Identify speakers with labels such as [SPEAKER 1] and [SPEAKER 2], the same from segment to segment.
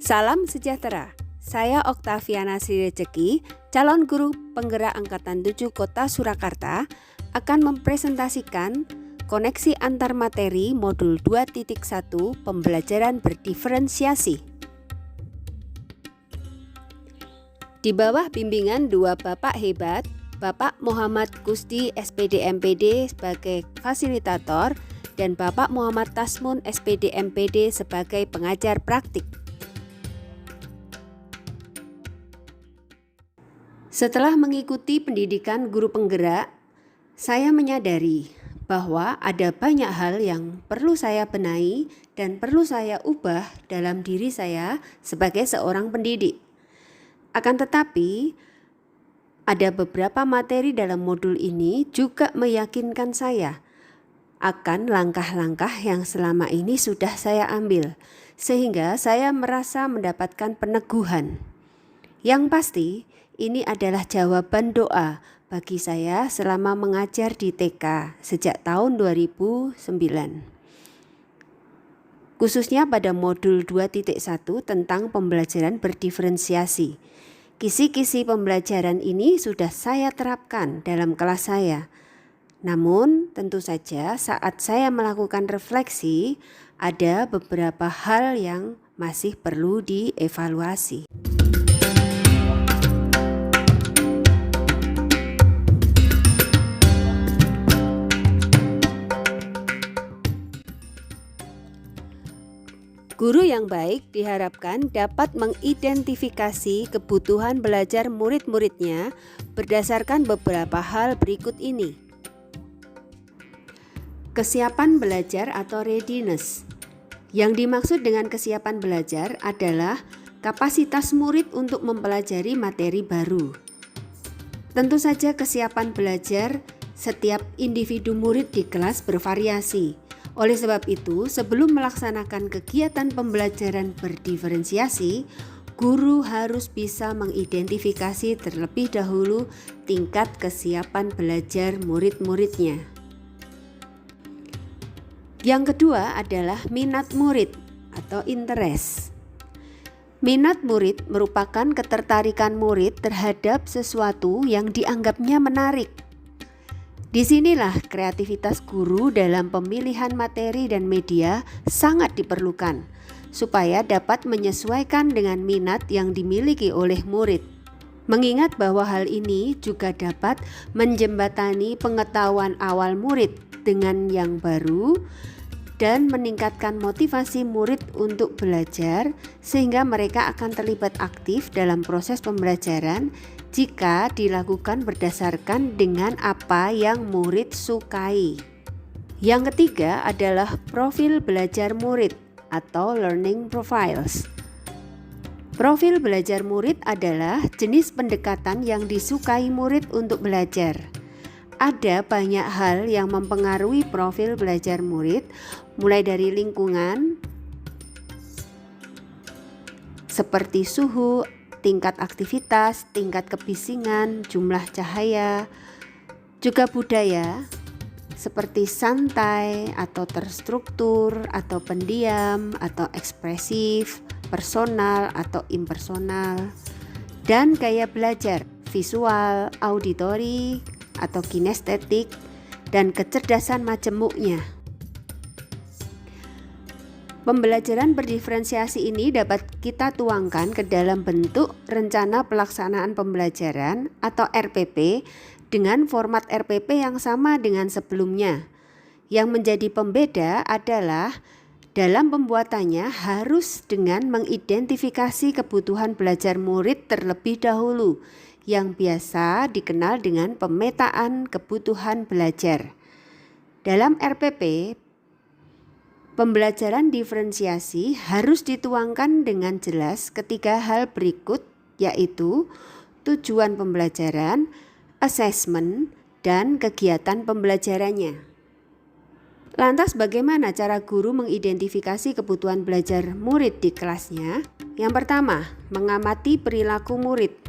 [SPEAKER 1] Salam sejahtera, saya Oktaviana Sri Rezeki, calon guru penggerak Angkatan 7 Kota Surakarta, akan mempresentasikan koneksi antar materi modul 2.1 pembelajaran berdiferensiasi. Di bawah bimbingan dua Bapak hebat, Bapak Muhammad Kusdi SPD MPD sebagai fasilitator dan Bapak Muhammad Tasmun SPD MPD sebagai pengajar praktik. Setelah mengikuti pendidikan guru penggerak, saya menyadari bahwa ada banyak hal yang perlu saya benahi dan perlu saya ubah dalam diri saya sebagai seorang pendidik. Akan tetapi, ada beberapa materi dalam modul ini juga meyakinkan saya akan langkah-langkah yang selama ini sudah saya ambil, sehingga saya merasa mendapatkan peneguhan. Yang pasti, ini adalah jawaban doa bagi saya selama mengajar di TK sejak tahun 2009. Khususnya pada modul 2.1 tentang pembelajaran berdiferensiasi. Kisi-kisi pembelajaran ini sudah saya terapkan dalam kelas saya. Namun, tentu saja saat saya melakukan refleksi, ada beberapa hal yang masih perlu dievaluasi. Guru yang baik diharapkan dapat mengidentifikasi kebutuhan belajar murid-muridnya berdasarkan beberapa hal berikut ini. Kesiapan belajar atau readiness. Yang dimaksud dengan kesiapan belajar adalah kapasitas murid untuk mempelajari materi baru. Tentu saja kesiapan belajar setiap individu murid di kelas bervariasi. Oleh sebab itu, sebelum melaksanakan kegiatan pembelajaran berdiferensiasi, guru harus bisa mengidentifikasi terlebih dahulu tingkat kesiapan belajar murid-muridnya. Yang kedua adalah minat murid atau interest. Minat murid merupakan ketertarikan murid terhadap sesuatu yang dianggapnya menarik. Disinilah kreativitas guru dalam pemilihan materi dan media sangat diperlukan, supaya dapat menyesuaikan dengan minat yang dimiliki oleh murid. Mengingat bahwa hal ini juga dapat menjembatani pengetahuan awal murid dengan yang baru dan meningkatkan motivasi murid untuk belajar sehingga mereka akan terlibat aktif dalam proses pembelajaran jika dilakukan berdasarkan dengan apa yang murid sukai. Yang ketiga adalah profil belajar murid atau learning profiles. Profil belajar murid adalah jenis pendekatan yang disukai murid untuk belajar. Ada banyak hal yang mempengaruhi profil belajar murid, mulai dari lingkungan, seperti suhu, tingkat aktivitas, tingkat kebisingan, jumlah cahaya, juga budaya, seperti santai atau terstruktur, atau pendiam, atau ekspresif, personal atau impersonal, dan gaya belajar, visual, auditori, atau kinestetik, dan kecerdasan majemuknya. Pembelajaran berdiferensiasi ini dapat kita tuangkan ke dalam bentuk rencana pelaksanaan pembelajaran atau RPP dengan format RPP yang sama dengan sebelumnya. Yang menjadi pembeda adalah dalam pembuatannya harus dengan mengidentifikasi kebutuhan belajar murid terlebih dahulu, yang biasa dikenal dengan pemetaan kebutuhan belajar. Dalam RPP, pembelajaran diferensiasi harus dituangkan dengan jelas ketiga hal berikut, yaitu tujuan pembelajaran, assessment, dan kegiatan pembelajarannya. Lantas bagaimana cara guru mengidentifikasi kebutuhan belajar murid di kelasnya? Yang pertama, mengamati perilaku murid.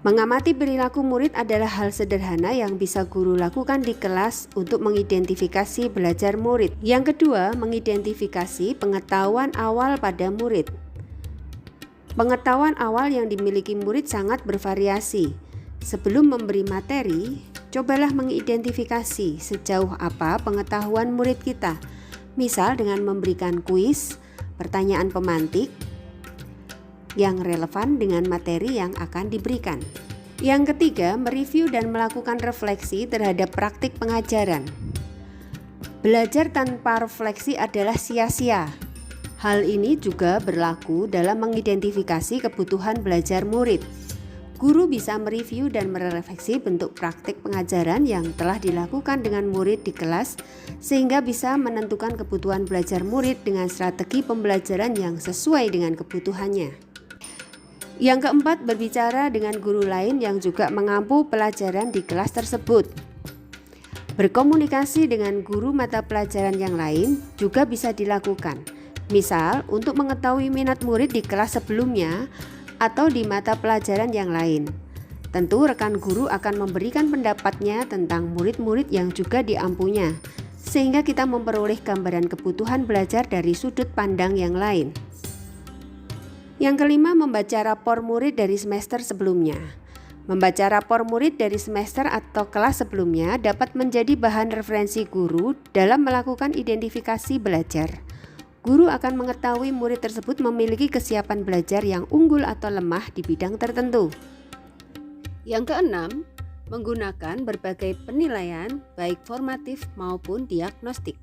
[SPEAKER 1] Mengamati perilaku murid adalah hal sederhana yang bisa guru lakukan di kelas untuk mengidentifikasi belajar murid. Yang kedua, mengidentifikasi pengetahuan awal pada murid. Pengetahuan awal yang dimiliki murid sangat bervariasi. Sebelum memberi materi, cobalah mengidentifikasi sejauh apa pengetahuan murid kita. Misal dengan memberikan kuis, pertanyaan pemantik yang relevan dengan materi yang akan diberikan. Yang ketiga, mereview dan melakukan refleksi terhadap praktik pengajaran. Belajar tanpa refleksi adalah sia-sia. Hal ini juga berlaku dalam mengidentifikasi kebutuhan belajar murid. Guru bisa mereview dan merefleksi bentuk praktik pengajaran yang telah dilakukan dengan murid di kelas sehingga bisa menentukan kebutuhan belajar murid dengan strategi pembelajaran yang sesuai dengan kebutuhannya. Yang keempat, berbicara dengan guru lain yang juga mengampu pelajaran di kelas tersebut. Berkomunikasi dengan guru mata pelajaran yang lain juga bisa dilakukan. Misal, untuk mengetahui minat murid di kelas sebelumnya atau di mata pelajaran yang lain. Tentu rekan guru akan memberikan pendapatnya tentang murid-murid yang juga diampunya, sehingga kita memperoleh gambaran kebutuhan belajar dari sudut pandang yang lain. Yang kelima, membaca rapor murid dari semester sebelumnya. Membaca rapor murid dari semester atau kelas sebelumnya dapat menjadi bahan referensi guru dalam melakukan identifikasi belajar. Guru akan mengetahui murid tersebut memiliki kesiapan belajar yang unggul atau lemah di bidang tertentu. Yang keenam, menggunakan berbagai penilaian baik formatif maupun diagnostik.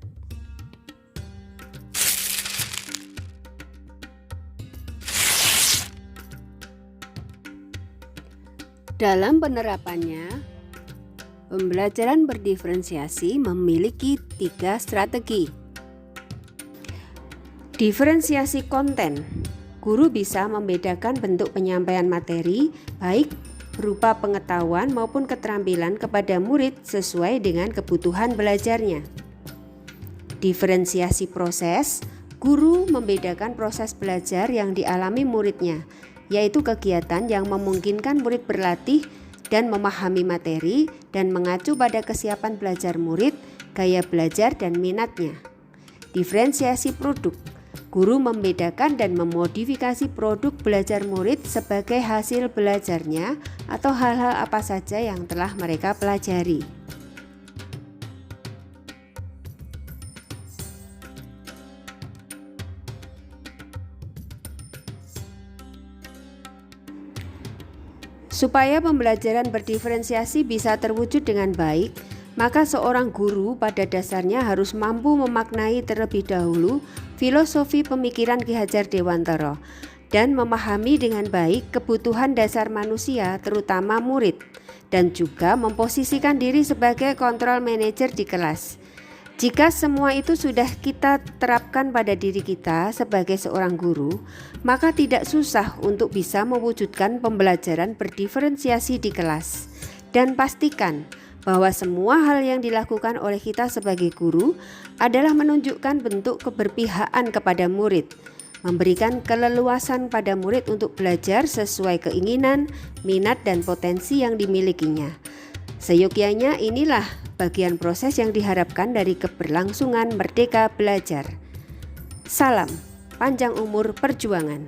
[SPEAKER 1] Dalam penerapannya, pembelajaran berdiferensiasi memiliki 3 strategi. Diferensiasi konten. Guru bisa membedakan bentuk penyampaian materi, baik berupa pengetahuan maupun keterampilan kepada murid sesuai dengan kebutuhan belajarnya. Diferensiasi proses. Guru membedakan proses belajar yang dialami muridnya, yaitu kegiatan yang memungkinkan murid berlatih dan memahami materi dan mengacu pada kesiapan belajar murid, gaya belajar dan minatnya. Diferensiasi produk. Guru membedakan dan memodifikasi produk belajar murid sebagai hasil belajarnya atau hal-hal apa saja yang telah mereka pelajari. Supaya pembelajaran berdiferensiasi bisa terwujud dengan baik, maka seorang guru pada dasarnya harus mampu memaknai terlebih dahulu filosofi pemikiran Ki Hajar Dewantara dan memahami dengan baik kebutuhan dasar manusia, terutama murid, dan juga memposisikan diri sebagai kontrol manajer di kelas. Jika semua itu sudah kita terapkan pada diri kita sebagai seorang guru, maka tidak susah untuk bisa mewujudkan pembelajaran berdiferensiasi di kelas. Dan pastikan bahwa semua hal yang dilakukan oleh kita sebagai guru adalah menunjukkan bentuk keberpihakan kepada murid, memberikan keleluasan pada murid untuk belajar sesuai keinginan, minat, dan potensi yang dimilikinya. Seyogyanya inilah bagian proses yang diharapkan dari keberlangsungan merdeka belajar. Salam, panjang umur perjuangan.